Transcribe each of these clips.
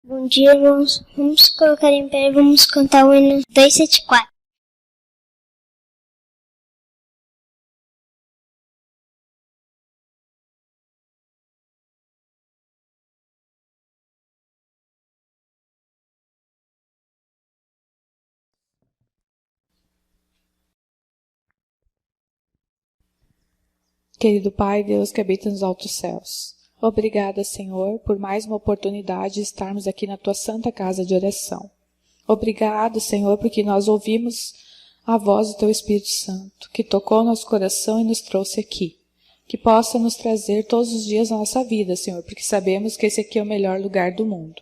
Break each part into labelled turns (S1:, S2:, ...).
S1: Bom dia, vamos colocar em pé e vamos cantar o hino 274.
S2: Querido Pai, Deus que habita nos altos céus, obrigada, Senhor, por mais uma oportunidade de estarmos aqui na Tua santa casa de oração. Obrigado, Senhor, porque nós ouvimos a voz do Teu Espírito Santo, que tocou nosso coração e nos trouxe aqui. Que possa nos trazer todos os dias na nossa vida, Senhor, porque sabemos que esse aqui é o melhor lugar do mundo.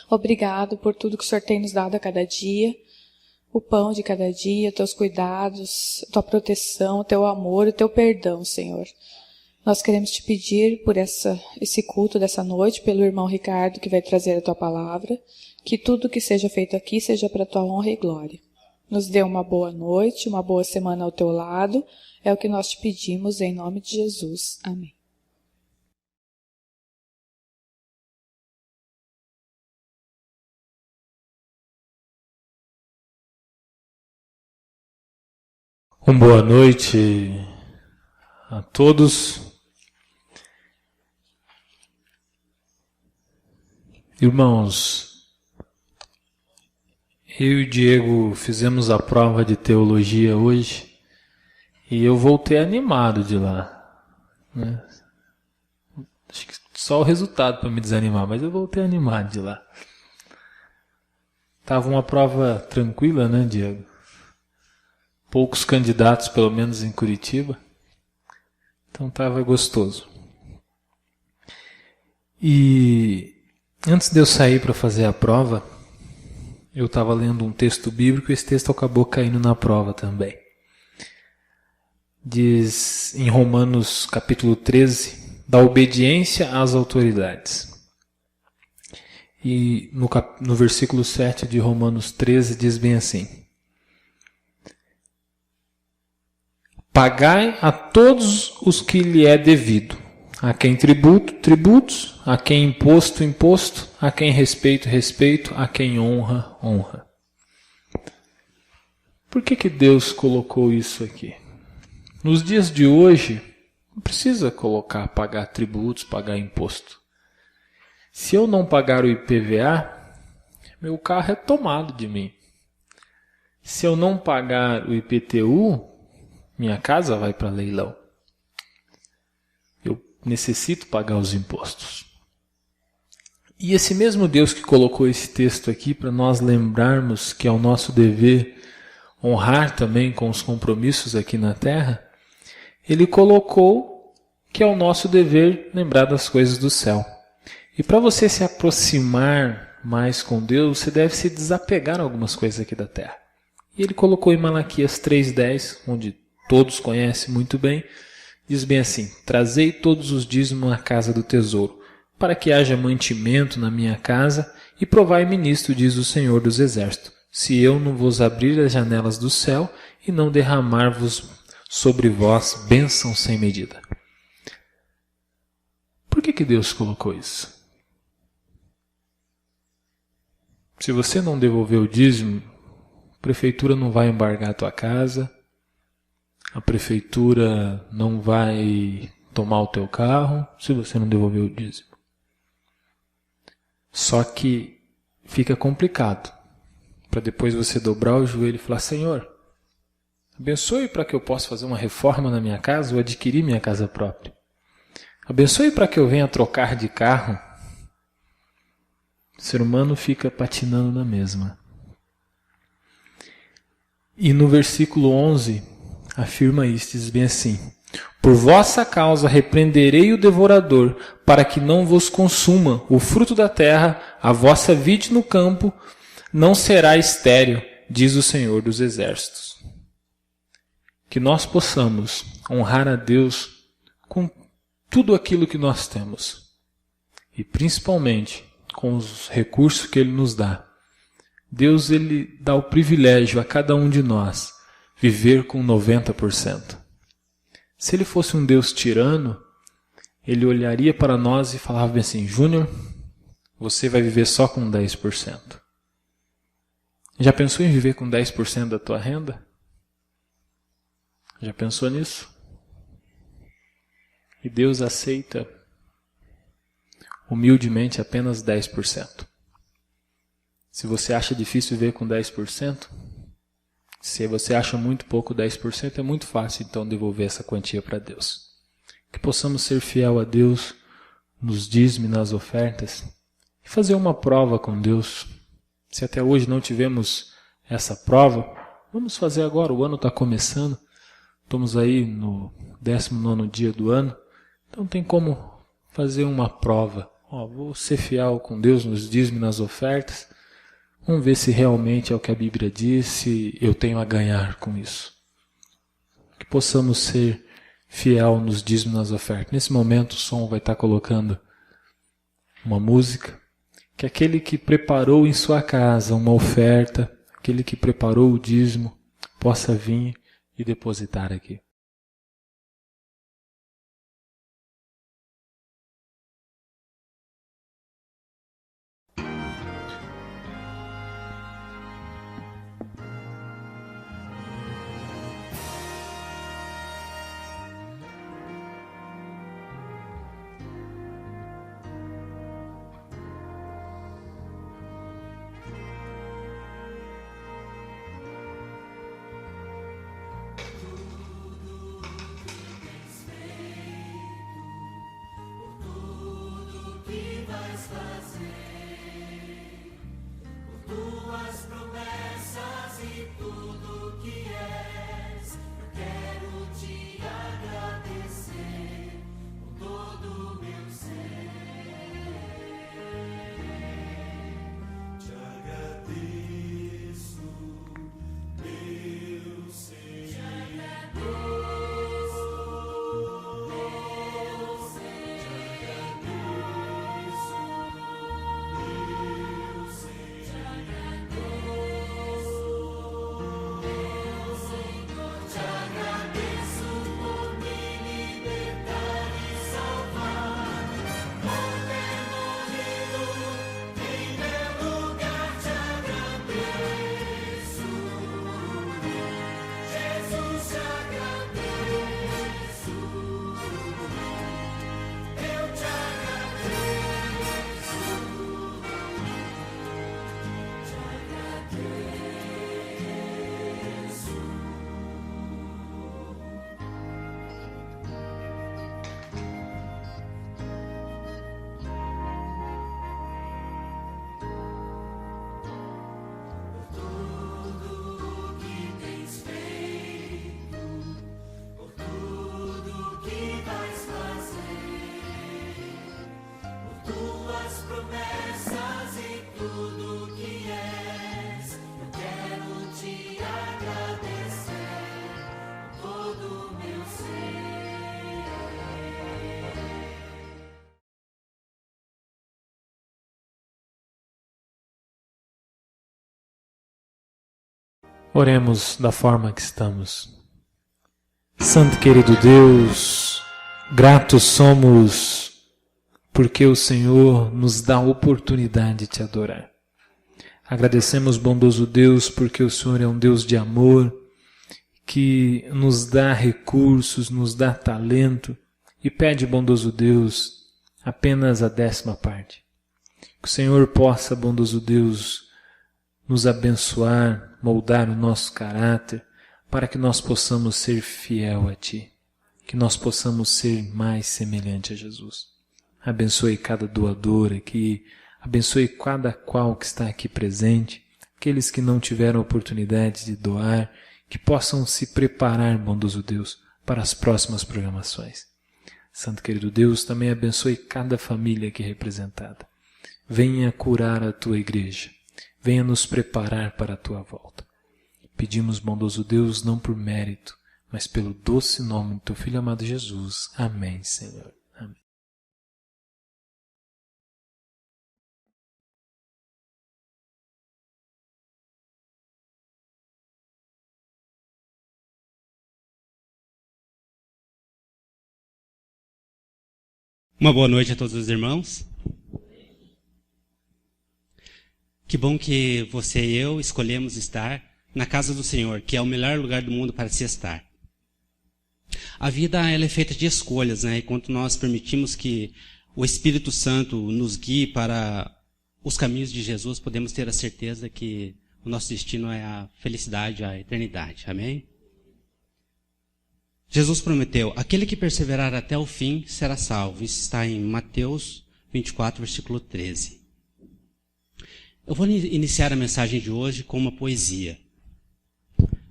S2: Obrigado por tudo que o Senhor tem nos dado a cada dia, o pão de cada dia, teus cuidados, tua proteção, teu amor e teu perdão, Senhor. Nós queremos te pedir por esse culto dessa noite, pelo irmão Ricardo que vai trazer a tua palavra, que tudo que seja feito aqui seja para a tua honra e glória. Nos dê uma boa noite, uma boa semana ao teu lado, é o que nós te pedimos em nome de Jesus. Amém.
S3: Boa noite a todos. Irmãos, eu e o Diego fizemos a prova de teologia hoje e eu voltei animado de lá, né? Acho que só o resultado para me desanimar, mas eu voltei animado de lá. Tava uma prova tranquila, né, Diego? Poucos candidatos, pelo menos em Curitiba. Então estava gostoso. E antes de eu sair para fazer a prova, eu estava lendo um texto bíblico e esse texto acabou caindo na prova também. Diz em Romanos capítulo 13, da obediência às autoridades. E no versículo 7 de Romanos 13 diz bem assim: pagai a todos os que lhe é devido, a quem tributo, tributos, a quem imposto, imposto, a quem respeito, respeito, a quem honra, honra. Por que Deus colocou isso aqui? Nos dias de hoje, não precisa colocar pagar tributos, pagar imposto. Se eu não pagar o IPVA, meu carro é tomado de mim. Se eu não pagar o IPTU, minha casa vai para leilão. Eu necessito pagar os impostos. E esse mesmo Deus que colocou esse texto aqui para nós lembrarmos que é o nosso dever honrar também com os compromissos aqui na terra, Ele colocou que é o nosso dever lembrar das coisas do céu. E para você se aproximar mais com Deus, você deve se desapegar a algumas coisas aqui da terra. E Ele colocou em Malaquias 3:10, onde todos conhecem muito bem, diz bem assim: trazei todos os dízimos à casa do tesouro, para que haja mantimento na minha casa, e provai-me nisto, diz o Senhor dos Exércitos, se eu não vos abrir as janelas do céu e não derramar-vos sobre vós bênção sem medida. Por que Deus colocou isso? Se você não devolver o dízimo, a prefeitura não vai embargar a tua casa, a prefeitura não vai tomar o teu carro se você não devolver o dízimo. Só que fica complicado para depois você dobrar o joelho e falar: Senhor, abençoe para que eu possa fazer uma reforma na minha casa ou adquirir minha casa própria. Abençoe para que eu venha trocar de carro. O ser humano fica patinando na mesma. E no versículo 11... afirma isso, diz bem assim: por vossa causa repreenderei o devorador, para que não vos consuma o fruto da terra, a vossa vide no campo não será estéril, diz o Senhor dos Exércitos. Que nós possamos honrar a Deus com tudo aquilo que nós temos, e principalmente com os recursos que Ele nos dá. Deus, Ele dá o privilégio a cada um de nós viver com 90%. Se Ele fosse um Deus tirano, Ele olharia para nós e falava assim: Júnior, você vai viver só com 10%. Já pensou em viver com 10% da tua renda? Já pensou nisso? E Deus aceita humildemente apenas 10%. Se você acha difícil viver com 10%, se você acha muito pouco 10%, é muito fácil então devolver essa quantia para Deus. Que possamos ser fiel a Deus nos dízimos e nas ofertas e fazer uma prova com Deus. Se até hoje não tivemos essa prova, vamos fazer agora. O ano está começando, estamos aí no 19º dia do ano, então tem como fazer uma prova. Vou ser fiel com Deus nos dízimos e nas ofertas. Vamos ver se realmente é o que a Bíblia diz, se eu tenho a ganhar com isso. Que possamos ser fiel nos dízimos e nas ofertas. Nesse momento o som vai estar colocando uma música. Que aquele que preparou em sua casa uma oferta, aquele que preparou o dízimo, possa vir e depositar aqui. Oremos da forma que estamos. Santo querido Deus, gratos somos porque o Senhor nos dá a oportunidade de te adorar. Agradecemos, bondoso Deus, porque o Senhor é um Deus de amor, que nos dá recursos, nos dá talento e pede, bondoso Deus, apenas a 10ª parte. Que o Senhor possa, bondoso Deus, nos abençoar, moldar o nosso caráter, para que nós possamos ser fiel a Ti, que nós possamos ser mais semelhante a Jesus. Abençoe cada doador aqui, abençoe cada qual que está aqui presente, aqueles que não tiveram oportunidade de doar, que possam se preparar, bondoso Deus, para as próximas programações. Santo querido Deus, também abençoe cada família aqui representada. Venha curar a Tua igreja, venha nos preparar para a Tua volta. Pedimos, bondoso Deus, não por mérito, mas pelo doce nome do Teu Filho amado Jesus. Amém, Senhor. Amém.
S4: Uma boa noite a todos os irmãos. Que bom que você e eu escolhemos estar na casa do Senhor, que é o melhor lugar do mundo para se estar. A vida ela é feita de escolhas, né? E quando nós permitimos que o Espírito Santo nos guie para os caminhos de Jesus, podemos ter a certeza que o nosso destino é a felicidade, a eternidade. Amém? Jesus prometeu, aquele que perseverar até o fim será salvo. Isso está em Mateus 24, versículo 13. Eu vou iniciar a mensagem de hoje com uma poesia.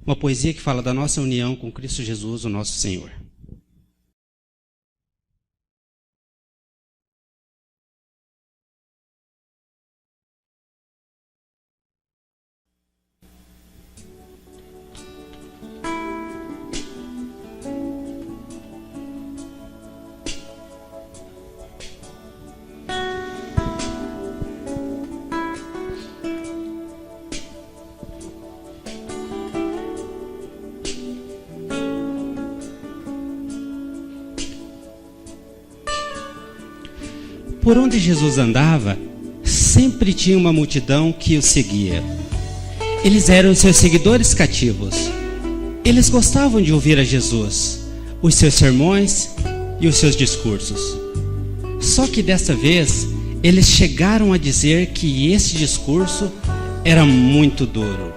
S4: Uma poesia que fala da nossa união com Cristo Jesus, o nosso Senhor. Por onde Jesus andava, sempre tinha uma multidão que o seguia. Eles eram seus seguidores cativos. Eles gostavam de ouvir a Jesus, os seus sermões e os seus discursos. Só que desta vez, eles chegaram a dizer que esse discurso era muito duro.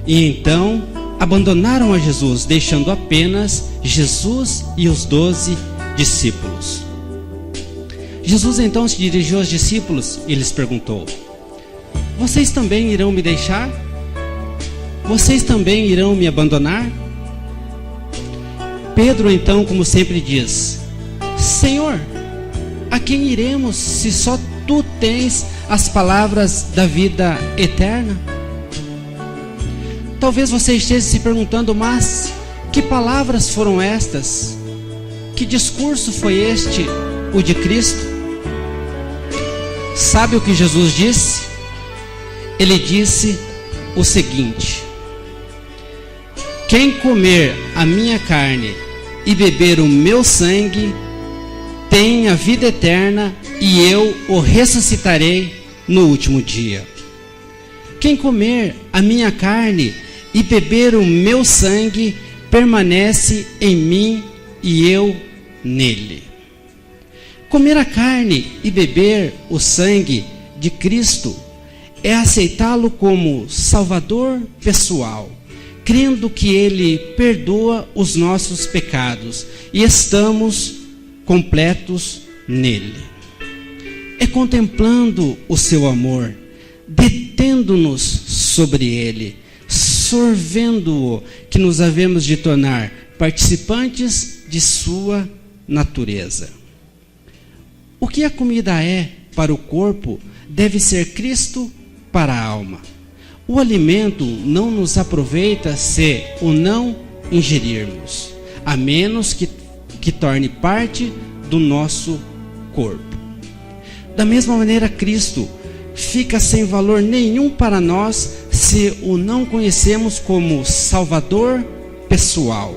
S4: E então, abandonaram a Jesus, deixando apenas Jesus e os 12 discípulos. Jesus então se dirigiu aos discípulos e lhes perguntou: vocês também irão me deixar? Vocês também irão me abandonar? Pedro então, como sempre, diz: Senhor, a quem iremos se só tu tens as palavras da vida eterna? Talvez você esteja se perguntando, mas que palavras foram estas? Que discurso foi este, o de Cristo? Sabe o que Jesus disse? Ele disse o seguinte: quem comer a minha carne e beber o meu sangue tem a vida eterna, e eu o ressuscitarei no último dia. Quem comer a minha carne e beber o meu sangue permanece em mim e eu nele. Comer a carne e beber o sangue de Cristo é aceitá-lo como Salvador pessoal, crendo que Ele perdoa os nossos pecados e estamos completos nele. É contemplando o seu amor, detendo-nos sobre Ele, sorvendo-o, que nos havemos de tornar participantes de sua natureza. O que a comida é para o corpo deve ser Cristo para a alma. O alimento não nos aproveita se o não ingerirmos, a menos que torne parte do nosso corpo. Da mesma maneira, Cristo fica sem valor nenhum para nós se o não conhecemos como Salvador pessoal.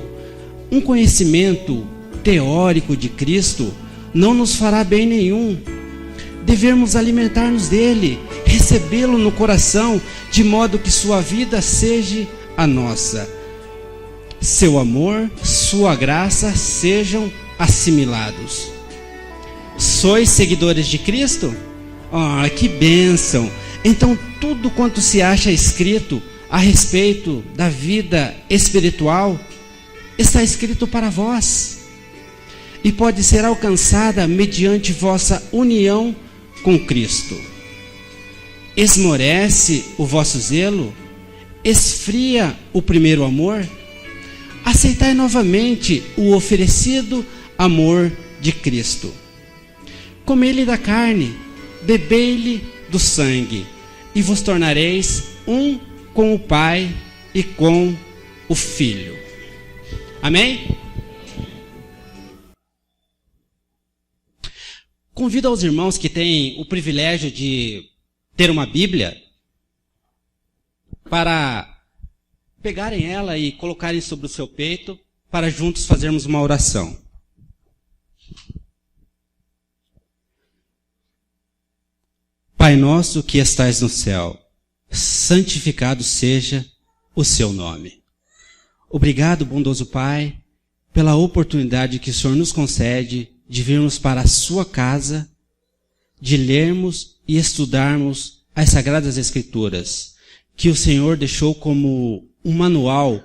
S4: Um conhecimento teórico de Cristo não nos fará bem nenhum. Devemos alimentar-nos dele, recebê-lo no coração, de modo que sua vida seja a nossa. Seu amor, sua graça sejam assimilados. Sois seguidores de Cristo? Ah, que bênção! Então tudo quanto se acha escrito a respeito da vida espiritual está escrito para vós e pode ser alcançada mediante vossa união com Cristo. Esmorece o vosso zelo? Esfria o primeiro amor? Aceitai novamente o oferecido amor de Cristo. Comei-lhe da carne, bebei-lhe do sangue, e vos tornareis um com o Pai e com o Filho. Amém? Convido aos irmãos que têm o privilégio de ter uma Bíblia para pegarem ela e colocarem sobre o seu peito para juntos fazermos uma oração. Pai nosso que estais no céu, santificado seja o seu nome. Obrigado, bondoso Pai, pela oportunidade que o Senhor nos concede de virmos para a sua casa, de lermos e estudarmos as Sagradas Escrituras, que o Senhor deixou como um manual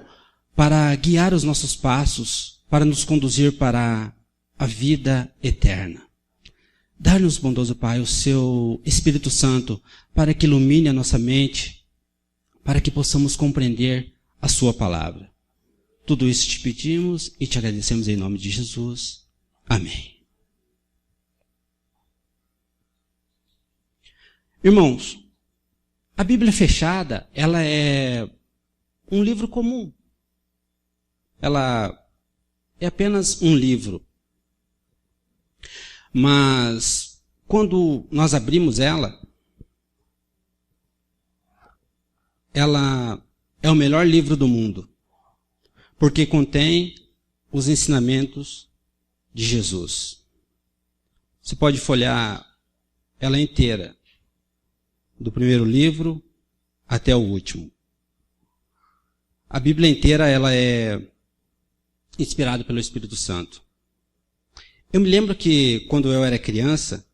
S4: para guiar os nossos passos, para nos conduzir para a vida eterna. Dá-nos, bondoso Pai, o seu Espírito Santo para que ilumine a nossa mente, para que possamos compreender a sua palavra. Tudo isso te pedimos e te agradecemos em nome de Jesus. Amém. Irmãos, a Bíblia fechada, ela é um livro comum. Ela é apenas um livro. Mas, quando nós abrimos ela é o melhor livro do mundo, porque contém os ensinamentos de Jesus. Você pode folhear ela inteira, do primeiro livro até o último. A Bíblia inteira ela é inspirada pelo Espírito Santo. Eu me lembro que, quando eu era criança,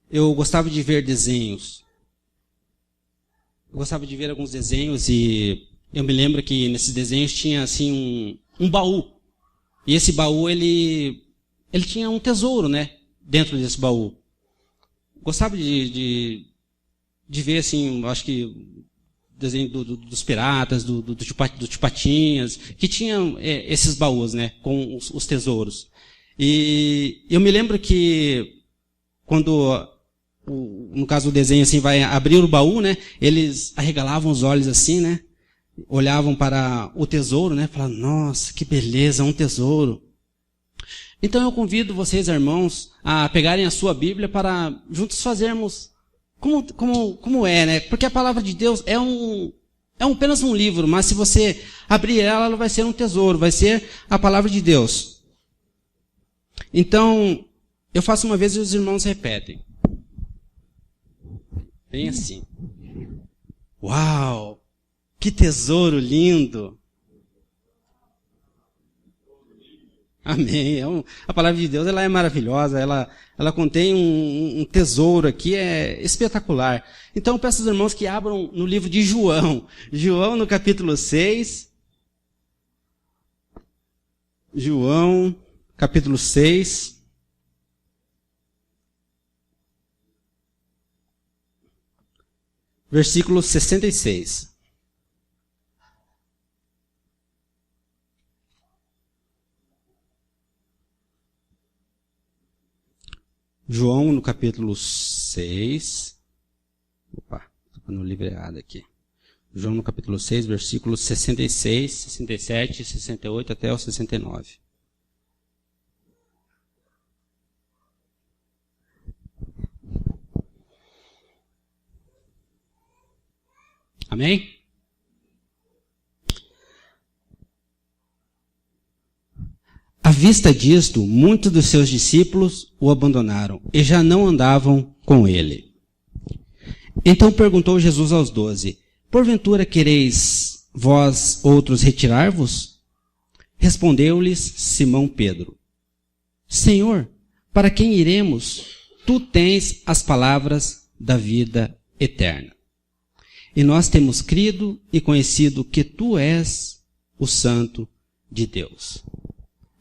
S4: eu gostava de ver desenhos. Eu gostava de ver alguns desenhos e eu me lembro que nesses desenhos tinha assim um baú. E esse baú, ele tinha um tesouro, né, dentro desse baú. Gostava de ver, assim, acho que desenho dos piratas, do Tio Patinhas, que tinham esses baús, né, com os tesouros. E eu me lembro que quando, no caso do desenho, assim, vai abrir o baú, né, eles arregalavam os olhos assim, né, olhavam para o tesouro, né, falavam, nossa, que beleza, um tesouro. Então eu convido vocês, irmãos, a pegarem a sua Bíblia para juntos fazermos como é, né? Porque a palavra de Deus é apenas um livro, mas se você abrir ela vai ser um tesouro, vai ser a palavra de Deus. Então, eu faço uma vez e os irmãos repetem. Bem assim. Uau! Que tesouro lindo! Amém. A palavra de Deus ela é maravilhosa, ela contém um tesouro aqui, é espetacular. Então eu peço aos irmãos que abram no livro de João. João no capítulo 6. João, capítulo 6. Versículo 66. João, no capítulo 6. Opa, estou no livro errado aqui. João, no capítulo 6, versículos 66, 67, 68 até o 69. Amém? À vista disto, muitos dos seus discípulos o abandonaram e já não andavam com ele. Então perguntou Jesus aos 12, porventura quereis vós outros retirar-vos? Respondeu-lhes Simão Pedro, Senhor, para quem iremos? Tu tens as palavras da vida eterna. E nós temos crido e conhecido que tu és o Santo de Deus.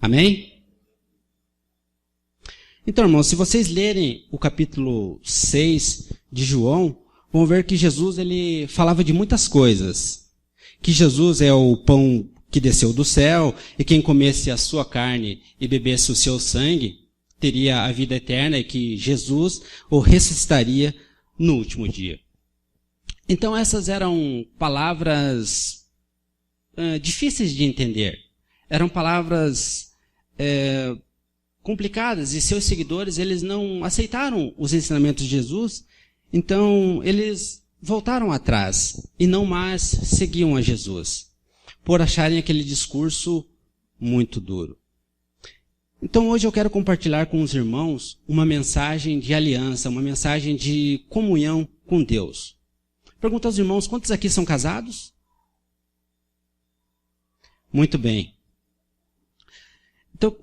S4: Amém? Então, irmãos, se vocês lerem o capítulo 6 de João, vão ver que Jesus ele falava de muitas coisas. Que Jesus é o pão que desceu do céu, e quem comesse a sua carne e bebesse o seu sangue, teria a vida eterna, e que Jesus o ressuscitaria no último dia. Então, essas eram palavras difíceis de entender. Eram palavras complicadas, e seus seguidores eles não aceitaram os ensinamentos de Jesus, então eles voltaram atrás e não mais seguiam a Jesus, por acharem aquele discurso muito duro. Então hoje eu quero compartilhar com os irmãos uma mensagem de aliança, uma mensagem de comunhão com Deus. Pergunta aos irmãos, quantos aqui são casados? Muito bem.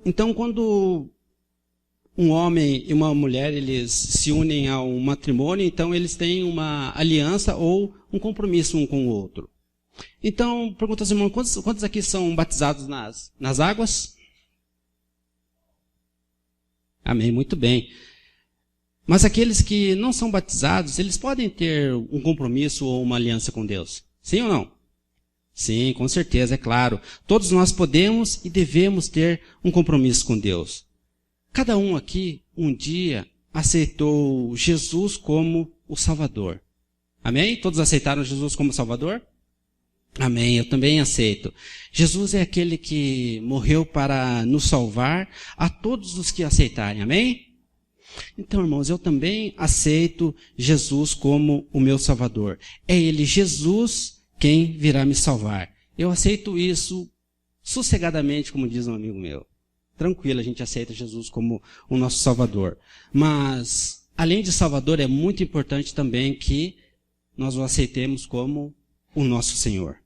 S4: Então, quando um homem e uma mulher, eles se unem a um matrimônio, então eles têm uma aliança ou um compromisso um com o outro. Então, pergunta aos irmãos, quantos aqui são batizados nas águas? Amém, muito bem. Mas aqueles que não são batizados, eles podem ter um compromisso ou uma aliança com Deus? Sim ou não? Sim, com certeza, é claro. Todos nós podemos e devemos ter um compromisso com Deus. Cada um aqui, um dia, aceitou Jesus como o Salvador. Amém? Todos aceitaram Jesus como Salvador? Amém, eu também aceito. Jesus é aquele que morreu para nos salvar a todos os que aceitarem. Amém? Então, irmãos, eu também aceito Jesus como o meu Salvador. É Ele, Jesus, quem virá me salvar. Eu aceito isso sossegadamente, como diz um amigo meu. Tranquilo, a gente aceita Jesus como o nosso Salvador. Mas, além de Salvador, é muito importante também que nós o aceitemos como o nosso Senhor.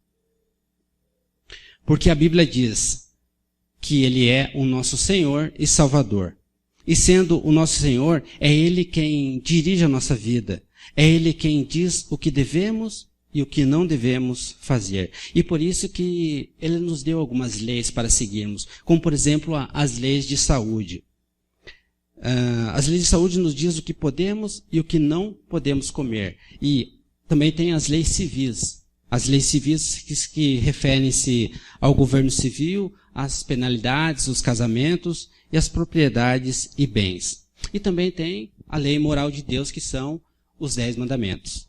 S4: Porque a Bíblia diz que Ele é o nosso Senhor e Salvador. E sendo o nosso Senhor, é Ele quem dirige a nossa vida. É Ele quem diz o que devemos e o que não devemos fazer. E por isso que Ele nos deu algumas leis para seguirmos, como por exemplo as leis de saúde. As leis de saúde nos diz o que podemos e o que não podemos comer. E também tem as leis civis. As leis civis que referem-se ao governo civil, às penalidades, os casamentos e as propriedades e bens. E também tem a lei moral de Deus, que são os 10 mandamentos.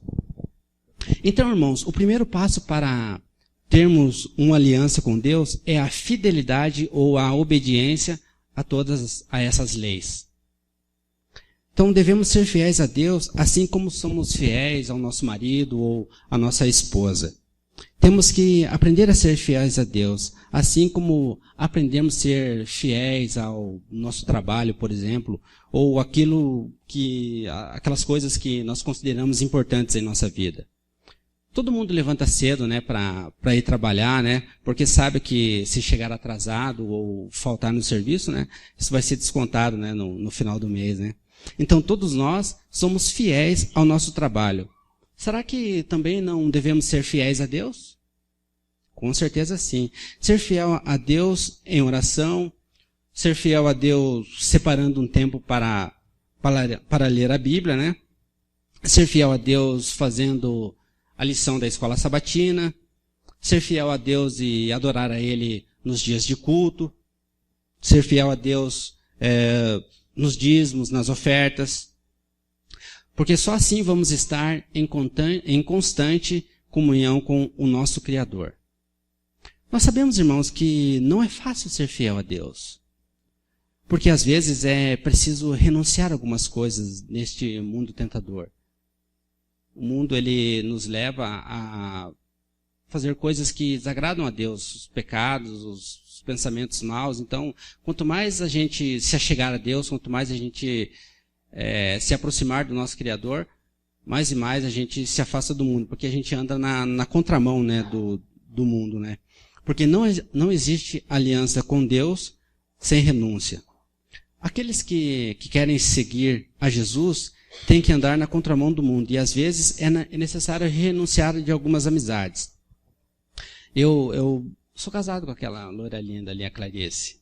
S4: Então, irmãos, o primeiro passo para termos uma aliança com Deus é a fidelidade ou a obediência a todas essas leis. Então, devemos ser fiéis a Deus, assim como somos fiéis ao nosso marido ou à nossa esposa. Temos que aprender a ser fiéis a Deus, assim como aprendemos a ser fiéis ao nosso trabalho, por exemplo, ou aquelas coisas que nós consideramos importantes em nossa vida. Todo mundo levanta cedo, né, para ir trabalhar, né, porque sabe que se chegar atrasado ou faltar no serviço, né, isso vai ser descontado, né, no final do mês, né. Então todos nós somos fiéis ao nosso trabalho. Será que também não devemos ser fiéis a Deus? Com certeza sim. Ser fiel a Deus em oração, ser fiel a Deus separando um tempo para ler a Bíblia, né, ser fiel a Deus fazendo a lição da escola sabatina, ser fiel a Deus e adorar a Ele nos dias de culto, ser fiel a Deus nos dízimos, nas ofertas, porque só assim vamos estar em constante comunhão com o nosso Criador. Nós sabemos, irmãos, que não é fácil ser fiel a Deus, porque às vezes é preciso renunciar a algumas coisas neste mundo tentador. O mundo, ele nos leva a fazer coisas que desagradam a Deus, os pecados, os pensamentos maus. Então, quanto mais a gente se achegar a Deus, quanto mais a gente se aproximar do nosso Criador, mais e mais a gente se afasta do mundo, porque a gente anda na contramão, né, do mundo, né? Porque não existe aliança com Deus sem renúncia. Aqueles que querem seguir a Jesus têm que andar na contramão do mundo, e às vezes é necessário renunciar de algumas amizades. Eu sou casado com aquela loira linda ali, a Clarice,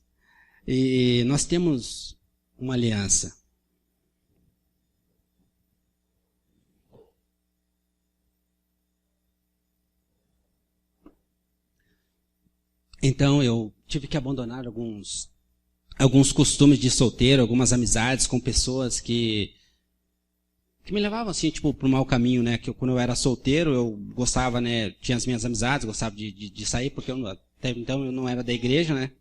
S4: e nós temos uma aliança. Então eu tive que abandonar alguns costumes de solteiro, algumas amizades com pessoas que me levavam assim, tipo, para o mau caminho, né? Que quando eu era solteiro, eu gostava, né? Tinha as minhas amizades, gostava de sair, porque até então eu não era da igreja, né?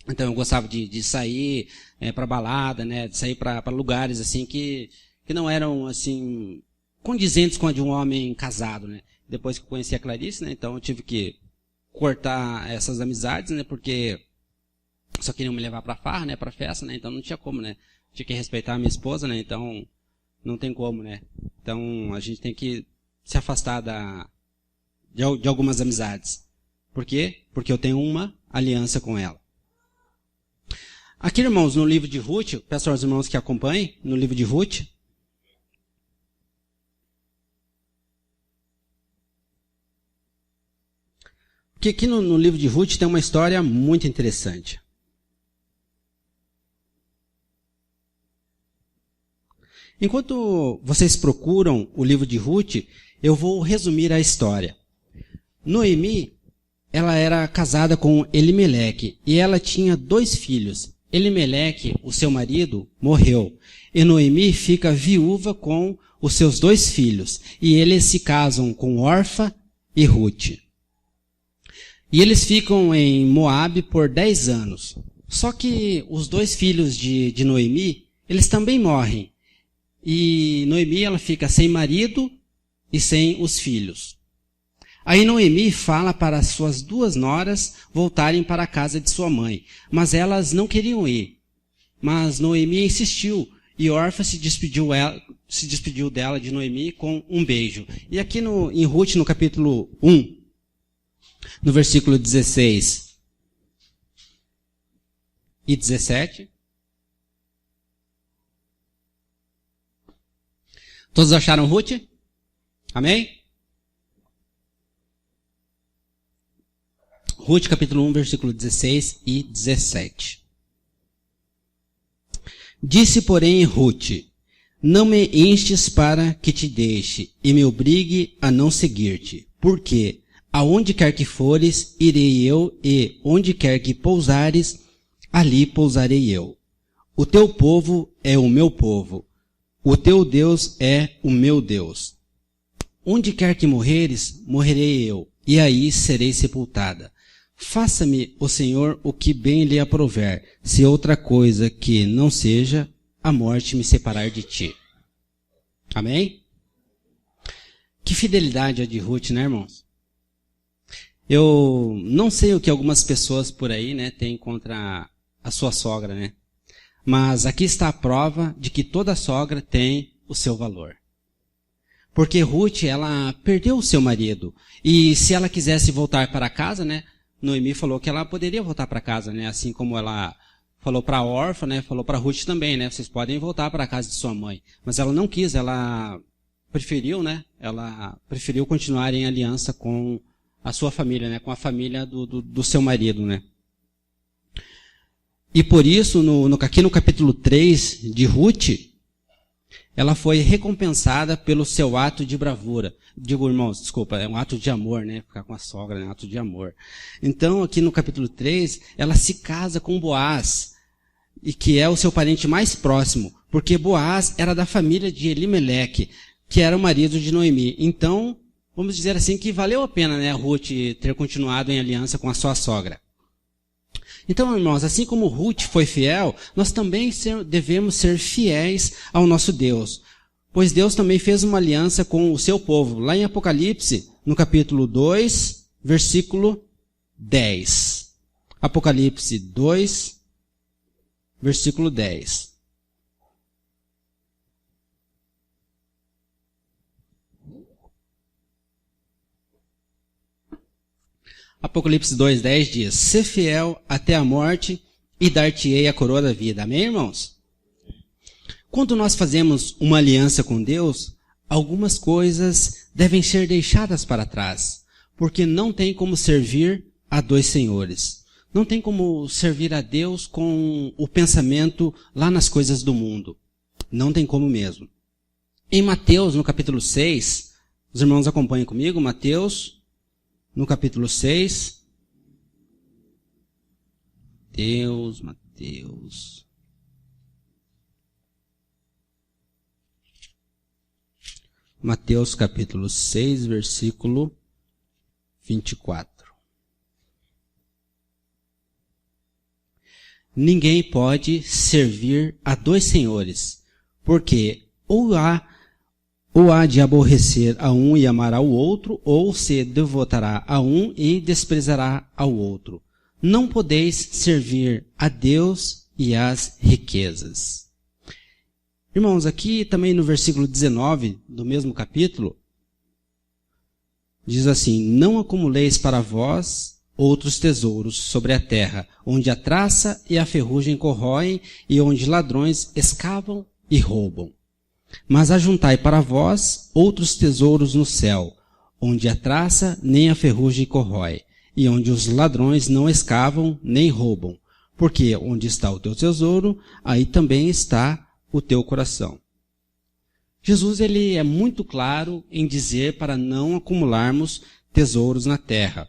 S4: Então eu gostava de sair para balada, né? De sair para lugares assim que não eram assim condizentes com a de um homem casado, né? Depois que eu conheci a Clarice, né? Então eu tive que cortar essas amizades, né? Porque só queriam me levar para farra, né? Para festa, né? Então não tinha como, né? Tinha que respeitar a minha esposa, né? Então não tem como, né? Então a gente tem que se afastar de algumas amizades. Por quê? Porque eu tenho uma aliança com ela. Aqui, irmãos, no livro de Ruth, peço aos irmãos que acompanhem, no livro de Ruth, porque aqui no livro de Ruth tem uma história muito interessante. Enquanto vocês procuram o livro de Ruth, eu vou resumir a história. Noemi, ela era casada com Elimeleque e ela tinha 2 filhos. Elimeleque, o seu marido, morreu. E Noemi fica viúva com os seus 2 filhos. E eles se casam com Orfa e Ruth. E eles ficam em Moabe por 10 anos. Só que os 2 filhos de Noemi, eles também morrem. E Noemi, ela fica sem marido e sem os filhos. Aí Noemi fala para as suas 2 noras voltarem para a casa de sua mãe. Mas elas não queriam ir. Mas Noemi insistiu. E Orfa se despediu dela, de Noemi, com um beijo. E aqui em Ruth, no capítulo 1, no versículo 16 e 17. Todos acharam Ruth? Amém? Ruth, capítulo 1, versículo 16 e 17. Disse, porém, Ruth: não me instes para que te deixe e me obrigue a não seguir-te, porque aonde quer que fores, irei eu, e onde quer que pousares, ali pousarei eu. O teu povo é o meu povo, o teu Deus é o meu Deus. Onde quer que morreres, morrerei eu, e aí serei sepultada. Faça-me, o Senhor, o que bem lhe aprouver, se outra coisa que não seja a morte me separar de ti. Amém? Que fidelidade a de Ruth, né, irmãos? Eu não sei o que algumas pessoas por aí, né, têm contra a sua sogra, né? Mas aqui está a prova de que toda sogra tem o seu valor. Porque Ruth, ela perdeu o seu marido. E se ela quisesse voltar para casa, né, Noemi falou que ela poderia voltar para casa, né? Assim como ela falou para Orfa, né? Falou para Ruth também, né? Vocês podem voltar para a casa de sua mãe. Mas ela não quis, ela preferiu, né? Ela preferiu continuar em aliança com a sua família, né? Com a família do seu marido, né? E por isso, aqui no capítulo 3 de Ruth, ela foi recompensada pelo seu ato de bravura. Digo, irmãos, desculpa, é um ato de amor, né? Ficar com a sogra, né? Um ato de amor. Então, aqui no capítulo 3, ela se casa com Boaz, e que é o seu parente mais próximo, porque Boaz era da família de Elimeleque, que era o marido de Noemi. Então, vamos dizer assim, que valeu a pena, né, Ruth ter continuado em aliança com a sua sogra. Então, irmãos, assim como Ruth foi fiel, nós também devemos ser fiéis ao nosso Deus. Pois Deus também fez uma aliança com o seu povo. Lá em Apocalipse, no capítulo 2, versículo 10. Apocalipse 2, versículo 10. Apocalipse 2:10 diz: "Sê fiel até a morte e dar-te-ei a coroa da vida." Amém, irmãos? Quando nós fazemos uma aliança com Deus, algumas coisas devem ser deixadas para trás, porque não tem como servir a 2 senhores. Não tem como servir a Deus com o pensamento lá nas coisas do mundo. Não tem como mesmo. Em Mateus, no capítulo 6, os irmãos acompanhem comigo, Mateus, no capítulo 6, Mateus capítulo 6, versículo 24. Ninguém pode servir a 2 senhores, porque ou há de aborrecer a um e amar ao outro, ou se devotará a um e desprezará ao outro. Não podeis servir a Deus e às riquezas. Irmãos, aqui também no versículo 19 do mesmo capítulo, Diz assim: não acumuleis para vós outros tesouros sobre a terra, onde a traça e a ferrugem corroem e onde ladrões escavam e roubam. Mas ajuntai para vós outros tesouros no céu, onde a traça nem a ferrugem corrói, e onde os ladrões não escavam nem roubam. Porque onde está o teu tesouro, aí também está o teu coração. Jesus ele é muito claro em dizer para não acumularmos tesouros na terra.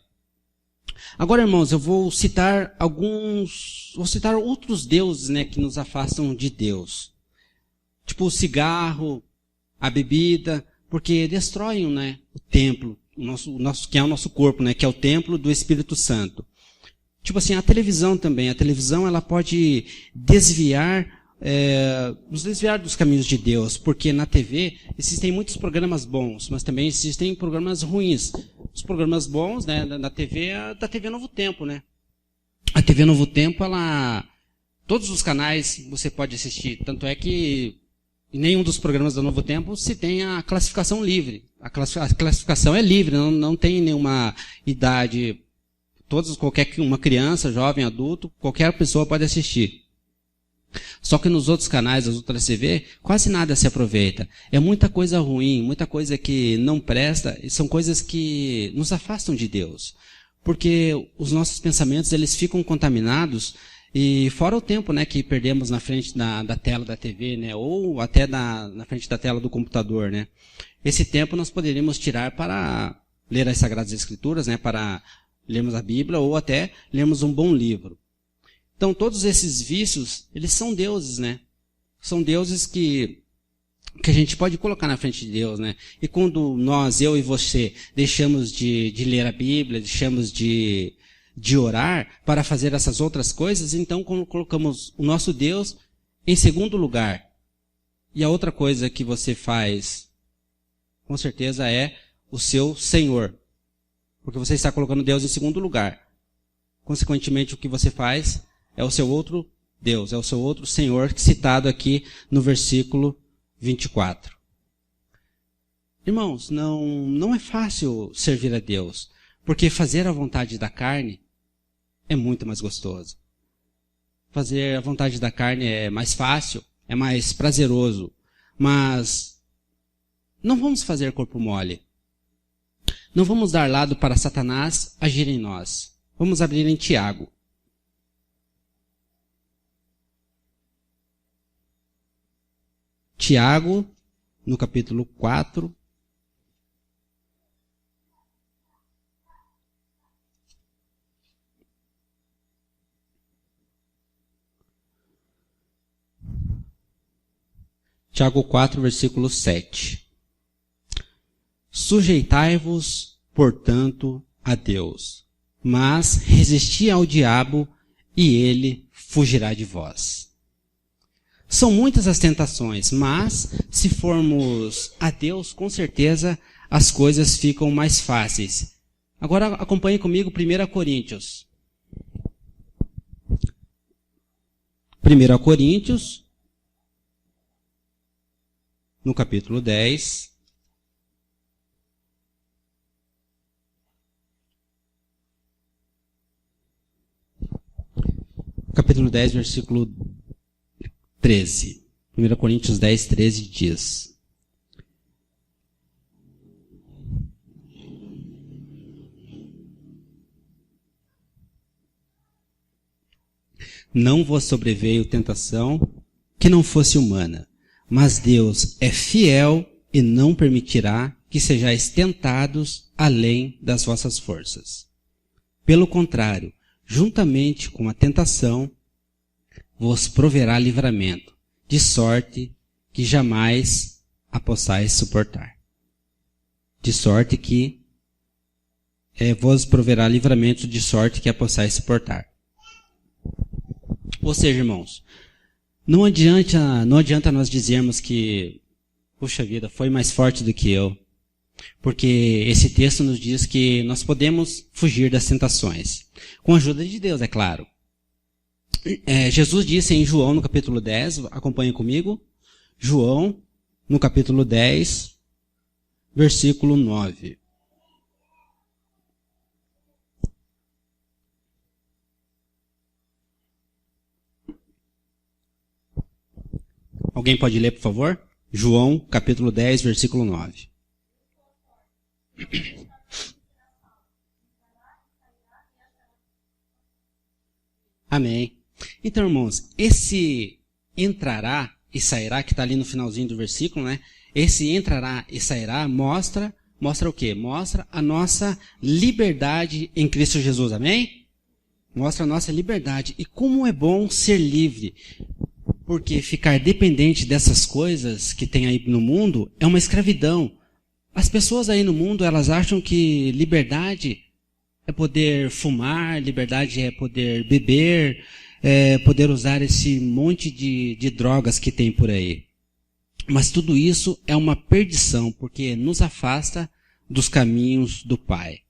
S4: Agora, irmãos, eu vou citar outros deuses, né, que nos afastam de Deus. Tipo o cigarro, a bebida, porque destroem, né, o templo, que é o nosso corpo, né, que é o templo do Espírito Santo. Tipo assim, a televisão também. A televisão ela pode nos desviar dos caminhos de Deus, porque na TV existem muitos programas bons, mas também existem programas ruins. Os programas bons, né, da TV é da TV Novo Tempo, né? A TV Novo Tempo, todos os canais você pode assistir, tanto é que em nenhum dos programas da Novo Tempo se tem a classificação livre. A classificação é livre, não tem nenhuma idade. Uma criança, jovem, adulto, qualquer pessoa pode assistir. Só que nos outros canais, as outras TV, quase nada se aproveita. É muita coisa ruim, muita coisa que não presta, e são coisas que nos afastam de Deus. Porque os nossos pensamentos, eles ficam contaminados, e fora o tempo, né, que perdemos na frente da tela da TV, né, ou até na frente da tela do computador, né. Esse tempo nós poderíamos tirar para ler as Sagradas Escrituras, né, para lermos a Bíblia, ou até lermos um bom livro. Então, todos esses vícios, eles são deuses, né? São deuses que a gente pode colocar na frente de Deus, né? E quando eu e você, deixamos de ler a Bíblia, deixamos de orar para fazer essas outras coisas, então colocamos o nosso Deus em segundo lugar. E a outra coisa que você faz, com certeza, é o seu Senhor. Porque você está colocando Deus em segundo lugar. Consequentemente, o que você faz é o seu outro Deus, é o seu outro Senhor, citado aqui no versículo 24. Irmãos, não é fácil servir a Deus, porque fazer a vontade da carne é muito mais gostoso. Fazer a vontade da carne é mais fácil, é mais prazeroso, mas não vamos fazer corpo mole. Não vamos dar lado para Satanás agir em nós. Vamos abrir em Tiago. Tiago, no capítulo 4. Tiago 4, versículo 7. Sujeitai-vos, portanto, a Deus, mas resisti ao diabo e ele fugirá de vós. São muitas as tentações, mas se formos a Deus, com certeza as coisas ficam mais fáceis. Agora acompanhe comigo 1 Coríntios. 1 Coríntios, no capítulo 10. Capítulo 10, versículo 13. 1 Coríntios 10, 13 diz: Não vos sobreveio tentação que não fosse humana, mas Deus é fiel e não permitirá que sejais tentados além das vossas forças. Pelo contrário, juntamente com a tentação, vos proverá livramento, de sorte que jamais a possais suportar. De sorte que vos proverá livramento, de sorte que a possais suportar. Ou seja, irmãos, não adianta nós dizermos que, puxa vida, foi mais forte do que eu. Porque esse texto nos diz que nós podemos fugir das tentações. Com a ajuda de Deus, é claro. Jesus disse em João, no capítulo 10, acompanhe comigo. João, no capítulo 10, versículo 9. Alguém pode ler, por favor? João, capítulo 10, versículo 9. Amém. Então, irmãos, esse entrará e sairá, que está ali no finalzinho do versículo, né? Esse entrará e sairá mostra o quê? Mostra a nossa liberdade em Cristo Jesus, amém? Mostra a nossa liberdade. E como é bom ser livre. Porque ficar dependente dessas coisas que tem aí no mundo é uma escravidão. As pessoas aí no mundo, elas acham que liberdade é poder fumar, liberdade é poder beber, é poder usar esse monte de drogas que tem por aí. Mas tudo isso é uma perdição, porque nos afasta dos caminhos do Pai.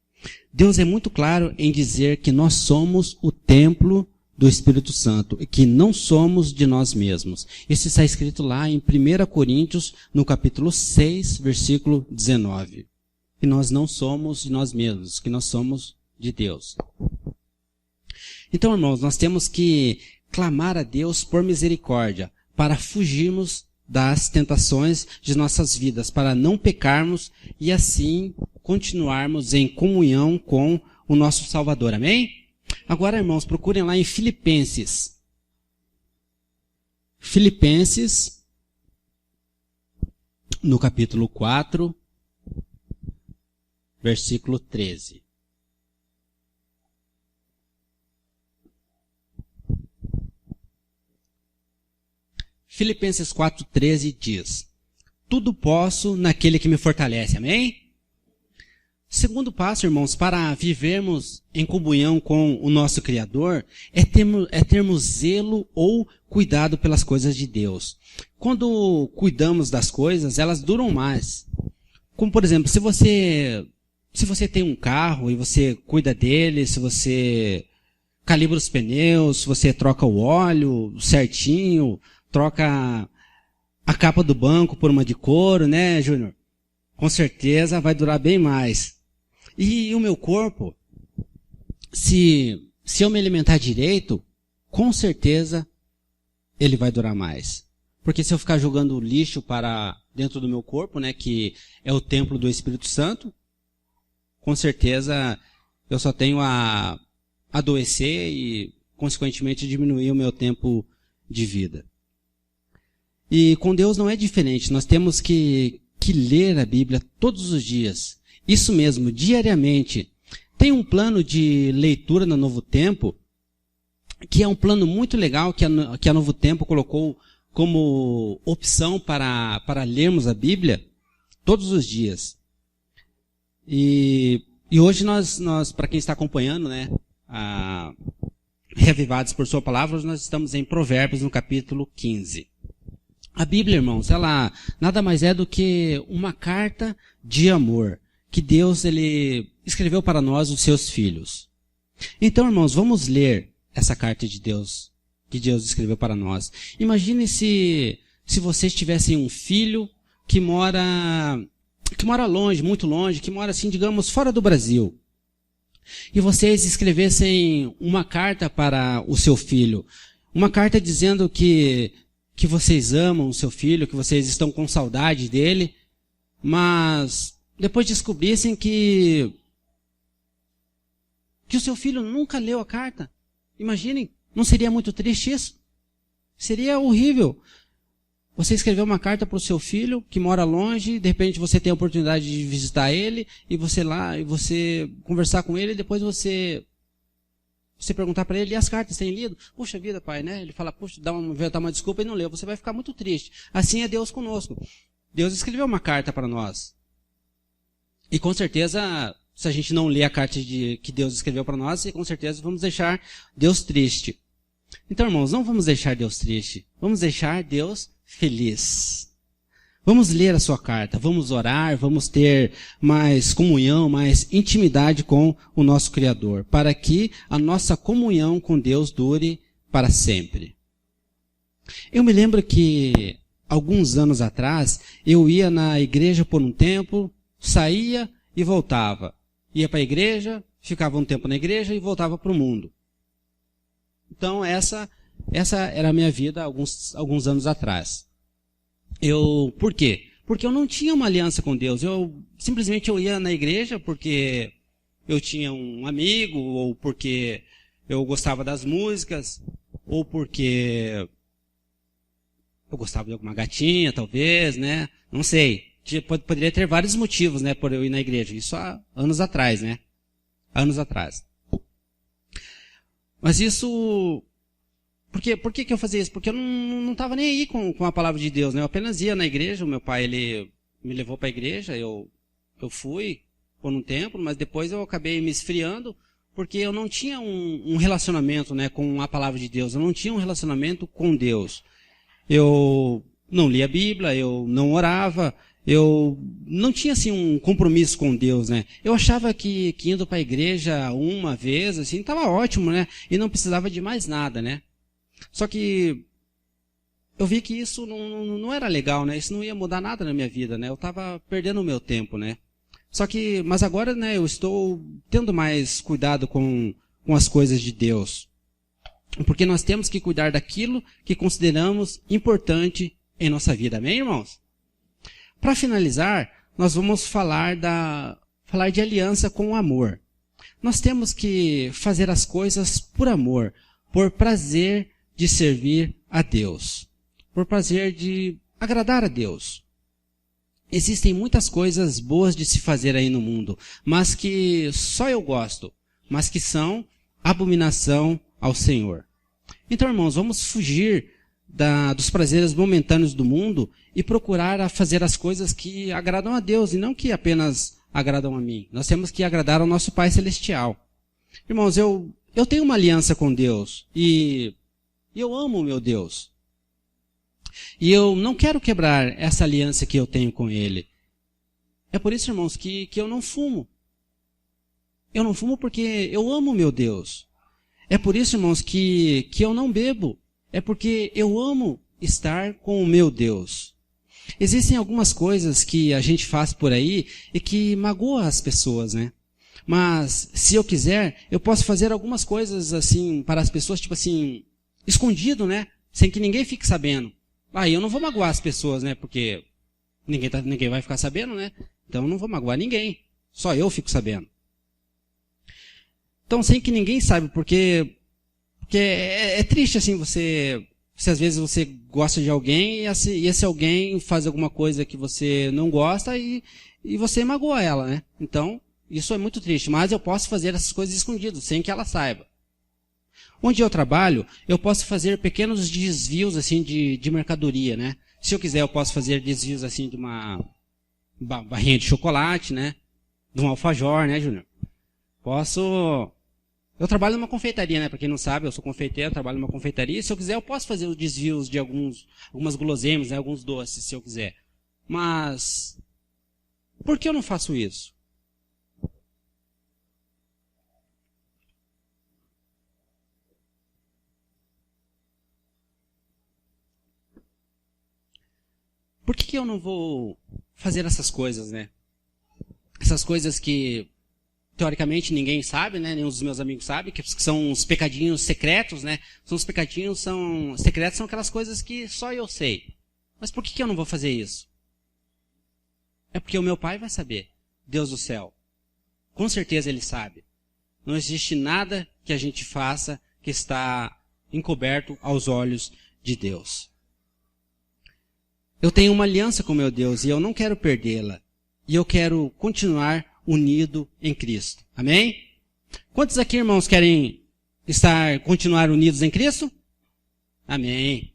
S4: Deus é muito claro em dizer que nós somos o templo do Espírito Santo e que não somos de nós mesmos. Isso está escrito lá em 1 Coríntios, no capítulo 6, versículo 19. Que nós não somos de nós mesmos, que nós somos de Deus. Então, irmãos, nós temos que clamar a Deus por misericórdia para fugirmos das tentações de nossas vidas, para não pecarmos e assim continuarmos em comunhão com o nosso Salvador. Amém? Agora, irmãos, procurem lá em Filipenses. Filipenses, no capítulo 4, versículo 13. Filipenses 4,13 diz: tudo posso naquele que me fortalece. Amém? Segundo passo, irmãos, para vivermos em comunhão com o nosso Criador, é termos zelo ou cuidado pelas coisas de Deus. Quando cuidamos das coisas, elas duram mais. Como, por exemplo, se você tem um carro e você cuida dele, se você calibra os pneus, se você troca o óleo certinho, troca a capa do banco por uma de couro, né, Júnior? Com certeza vai durar bem mais. E o meu corpo, se eu me alimentar direito, com certeza ele vai durar mais. Porque se eu ficar jogando lixo para dentro do meu corpo, né, que é o templo do Espírito Santo, com certeza eu só tenho a adoecer e, consequentemente, diminuir o meu tempo de vida. E com Deus não é diferente. Nós temos que ler a Bíblia todos os dias. Isso mesmo, diariamente. Tem um plano de leitura no Novo Tempo, que é um plano muito legal, que a Novo Tempo colocou como opção para lermos a Bíblia todos os dias. E hoje nós para quem está acompanhando, né, Reavivados por Sua Palavra, nós estamos em Provérbios, no capítulo 15. A Bíblia, irmãos, ela nada mais é do que uma carta de amor que Deus ele escreveu para nós, os seus filhos. Então, irmãos, vamos ler essa carta de Deus, que Deus escreveu para nós. Imagine se vocês tivessem um filho que mora longe, muito longe, que mora assim, digamos, fora do Brasil. E vocês escrevessem uma carta para o seu filho, uma carta dizendo que vocês amam o seu filho, que vocês estão com saudade dele, mas depois descobrissem que o seu filho nunca leu a carta. Imaginem, não seria muito triste isso? Seria horrível. Você escreveu uma carta para o seu filho, que mora longe, de repente você tem a oportunidade de visitar ele, e você conversar com ele, e depois você perguntar para ele, e as cartas têm lido? Puxa vida, pai, né? Ele fala, puxa, dá uma desculpa e não leu. Você vai ficar muito triste. Assim é Deus conosco. Deus escreveu uma carta para nós. E com certeza, se a gente não ler a carta que Deus escreveu para nós, com certeza vamos deixar Deus triste. Então, irmãos, não vamos deixar Deus triste. Vamos deixar Deus feliz. Vamos ler a sua carta, vamos orar, vamos ter mais comunhão, mais intimidade com o nosso Criador, para que a nossa comunhão com Deus dure para sempre. Eu me lembro que, alguns anos atrás, eu ia na igreja por um tempo, saía e voltava. Ia para a igreja, ficava um tempo na igreja e voltava para o mundo. Então, essa era a minha vida alguns anos atrás. Por quê? Porque eu não tinha uma aliança com Deus. Simplesmente eu ia na igreja porque eu tinha um amigo, ou porque eu gostava das músicas, ou porque eu gostava de alguma gatinha, talvez, né? Não sei. Poderia ter vários motivos, né, por eu ir na igreja. Isso há anos atrás, né? Anos atrás. Mas isso... Por que eu fazia isso? Porque eu não estava nem aí com a palavra de Deus, né? Eu apenas ia na igreja, o meu pai, ele me levou para a igreja, eu fui por um tempo, mas depois eu acabei me esfriando, porque eu não tinha um relacionamento, né, com a palavra de Deus, eu não tinha um relacionamento com Deus. Eu não lia a Bíblia, eu não orava, eu não tinha assim um compromisso com Deus, né? Eu achava que indo para a igreja uma vez, assim, estava ótimo, né? E não precisava de mais nada, né? Só que eu vi que isso não era legal, né? Isso não ia mudar nada na minha vida, né? Eu estava perdendo o meu tempo, né? Mas agora, né, eu estou tendo mais cuidado com as coisas de Deus. Porque nós temos que cuidar daquilo que consideramos importante em nossa vida. Amém, irmãos? Para finalizar, nós vamos falar de aliança com o amor. Nós temos que fazer as coisas por amor, por prazer de servir a Deus, por prazer de agradar a Deus. Existem muitas coisas boas de se fazer aí no mundo, mas que só eu gosto, mas que são abominação ao Senhor. Então, irmãos, vamos fugir dos prazeres momentâneos do mundo e procurar a fazer as coisas que agradam a Deus e não que apenas agradam a mim. Nós temos que agradar ao nosso Pai Celestial. Irmãos, eu tenho uma aliança com Deus e eu amo o meu Deus. E eu não quero quebrar essa aliança que eu tenho com Ele. É por isso, irmãos, que eu não fumo. Eu não fumo porque eu amo o meu Deus. É por isso, irmãos, que eu não bebo. É porque eu amo estar com o meu Deus. Existem algumas coisas que a gente faz por aí e que magoam as pessoas, né? Mas, se eu quiser, eu posso fazer algumas coisas assim para as pessoas, tipo assim, escondido, né? Sem que ninguém fique sabendo. Aí eu não vou magoar as pessoas, né? Porque ninguém vai ficar sabendo, né? Então eu não vou magoar ninguém. Só eu fico sabendo. Então, sem que ninguém saiba, porque é triste assim se às vezes você gosta de alguém e esse alguém faz alguma coisa que você não gosta e você magoa ela, né? Então, isso é muito triste. Mas eu posso fazer essas coisas escondidas, sem que ela saiba. Onde eu trabalho, eu posso fazer pequenos desvios assim de mercadoria, né? Se eu quiser, eu posso fazer desvios assim de uma barrinha de chocolate, né? De um alfajor, né, Júnior? Eu trabalho numa confeitaria, né? Para quem não sabe, eu sou confeiteiro, trabalho numa confeitaria. Se eu quiser, eu posso fazer os desvios de algumas guloseimas, né? Alguns doces, se eu quiser. Mas por que eu não faço isso? Por que eu não vou fazer essas coisas, né? Essas coisas que, teoricamente, ninguém sabe, né? Nenhum dos meus amigos sabe, que são os pecadinhos secretos, né? Secretos são aquelas coisas que só eu sei. Mas por que eu não vou fazer isso? É porque o meu Pai vai saber. Deus do céu. Com certeza Ele sabe. Não existe nada que a gente faça que está encoberto aos olhos de Deus. Eu tenho uma aliança com meu Deus e eu não quero perdê-la. E eu quero continuar unido em Cristo. Amém? Quantos aqui, irmãos, querem continuar unidos em Cristo? Amém.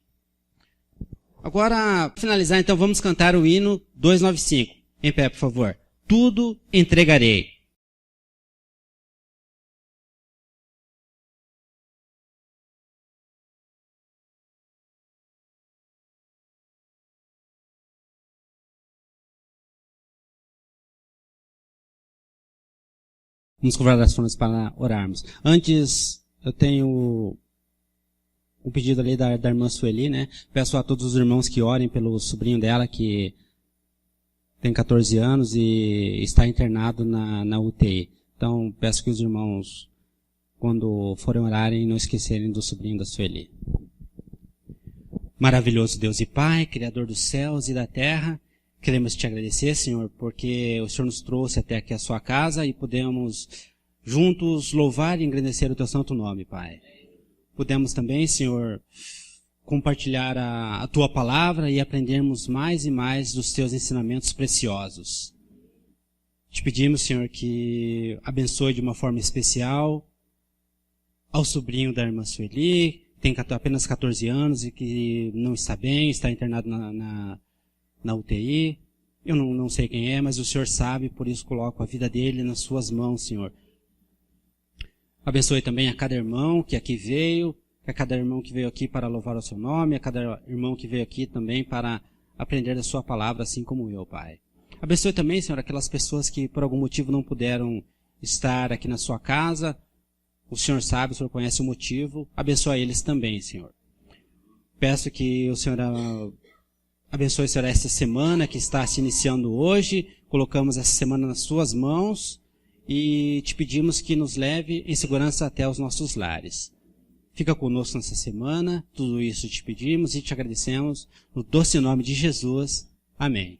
S4: Agora, para finalizar, então, vamos cantar o hino 295. Em pé, por favor. Tudo entregarei. Vamos curvar as frontes para orarmos. Antes, eu tenho um pedido ali da irmã Sueli, né? Peço a todos os irmãos que orem pelo sobrinho dela, que tem 14 anos e está internado na UTI. Então, peço que os irmãos, quando forem orarem, não esquecerem do sobrinho da Sueli. Maravilhoso Deus e Pai, Criador dos céus e da terra, queremos te agradecer, Senhor, porque o Senhor nos trouxe até aqui a sua casa e podemos juntos louvar e engrandecer o teu santo nome, Pai. Podemos também, Senhor, compartilhar a tua palavra e aprendermos mais e mais dos teus ensinamentos preciosos. Te pedimos, Senhor, que abençoe de uma forma especial ao sobrinho da irmã Sueli, que tem apenas 14 anos e que não está bem, está internado na UTI. Eu não sei quem é, mas o Senhor sabe, por isso coloco a vida dele nas suas mãos, Senhor. Abençoe também a cada irmão que aqui veio, a cada irmão que veio aqui para louvar o seu nome, a cada irmão que veio aqui também para aprender da sua palavra, assim como eu, Pai. Abençoe também, Senhor, aquelas pessoas que por algum motivo não puderam estar aqui na sua casa. O Senhor sabe, o Senhor conhece o motivo. Abençoe eles também, Senhor. Peço que o Senhor abençoe, Senhor, esta semana que está se iniciando hoje. Colocamos essa semana nas suas mãos e te pedimos que nos leve em segurança até os nossos lares. Fica conosco nessa semana. Tudo isso te pedimos e te agradecemos. No doce nome de Jesus. Amém.